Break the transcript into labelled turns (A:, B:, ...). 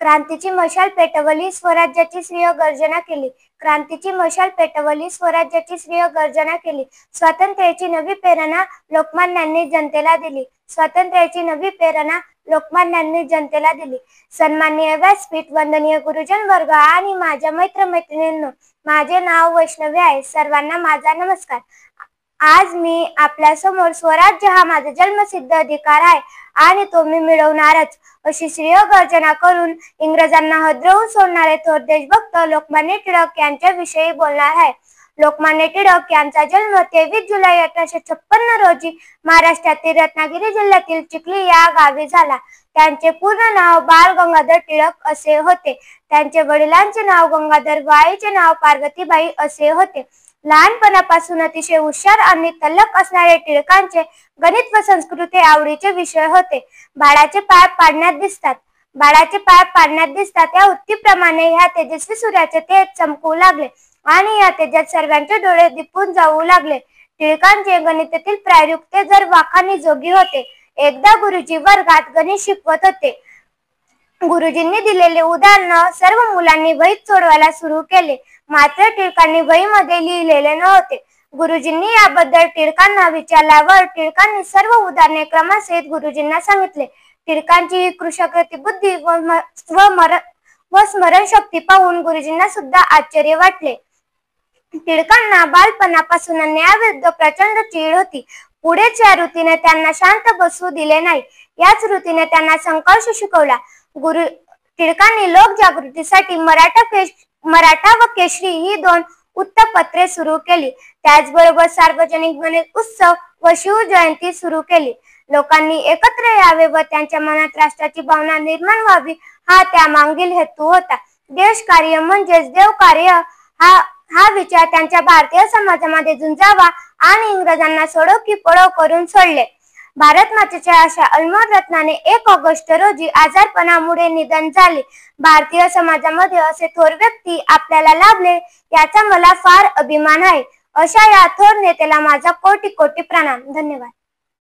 A: क्रांतीची मशाल पेटवली, स्वराज्याची श्रेय गर्जना केली. क्रांतीची मशाल पेटवली, स्वराज्याची श्रेय गर्जना केली. स्वातंत्र्याची नवी प्रेरणा लोकमान्यांनी जनतेला दिली. स्वातंत्र्याची नवी प्रेरणा लोकमान्यांनी जनतेला दिली. सन्माननीय व्यासपीठ, वंदनीय गुरुजन वर्ग आणि माझ्या मैत्रिणींनो, माझे नाव वैष्णवी आहे. सर्वांना माझा नमस्कार. आज मी आपल्या समोर स्वराज्य हा माझा जन्मसिद्ध अधिकार आहे आणि तो मी मिळवणारच अशी श्रेय गर्जना करून इंग्रजांना हादरवून सोडणारे थोर देशभक्त लोकमान्य टिळक यांच्याविषयी बोलणार आहे. लोकमान्य टिळक यांचा जन्म 23 जुलै 1856 रोजी महाराष्ट्रातील रत्नागिरी जिल्ह्यातील चिखली या गावी झाला. त्यांचे पूर्ण नाव बाळ गंगाधर टिळक असे होते. त्यांचे वडिलांचे नाव गंगाधर व आईचे नाव पार्वतीबाई असे होते. लहानपणापासून अतिशय हुशार आणि तल्लख असणारे टिळकांचे गणित व संस्कृत हे आवडीचे विषय होते. बाळाचे पाय पाडण्यात दिसतात या उक्तीप्रमाणे ह्या तेजस्वी सूर्याचे तेज चमकू लागले आणि या तेजात सर्वांचे डोळे दिपून जाऊ लागले. टिळकांचे गणितातील प्रायोग ते जर वाखाणीजोगी होते. एकदा गुरुजी वर्गात गणित शिकवत होते. गुरुजींनी दिलेले उदाहरण सर्व मुलांनी वहीत सोडवायला सुरू केले. मात्र टिळकांनी वहीमध्ये लिहिलेले नव्हते. गुरुजींनी याबद्दल टिळकांना विचारल्यावर टिळकांनी सर्व उदाहरणे क्रमासहित गुरुजींना सांगितले. टिळकांची ही कृशकृती बुद्धी व स्मरणशक्ती पाहून गुरुजींना सुद्धा आश्चर्य वाटले. टिळकांना बालपणापासून अन्यायाविरुद्ध प्रचंड चीड होती. पुढेच या वृत्तीने त्यांना शांत बसू दिले नाही. याच वृत्तीने त्यांना संघर्ष शिकवला. टिळकांनी लोकजागृतीसाठी मराठा व केसरी ही 2 वृत्तपत्रे सुरू केली. त्याचबरोबर सार्वजनिक गणेश उत्सव व शिवजयंती सुरू केली. लोकांनी एकत्र यावे व त्यांच्या मनात राष्ट्राची भावना निर्माण व्हावी हा त्यामागील हेतू होता. देशकार्य म्हणजेच देवकार्य हा विचार त्यांच्या भारतीय समाजामध्ये झुंजावा आणि इंग्रजांना सोडो की पळो करून सोडले. भारत मातेच्या अशा अनमोल रत्नाने 1 ऑगस्ट रोजी आजारपणामुळे निधन झाले. भारतीय समाजामध्ये असे थोर व्यक्ती आपल्याला लाभले याचा मला फार अभिमान आहे. अशा या थोर नेत्याला माझा कोटी कोटी प्रणाम. धन्यवाद.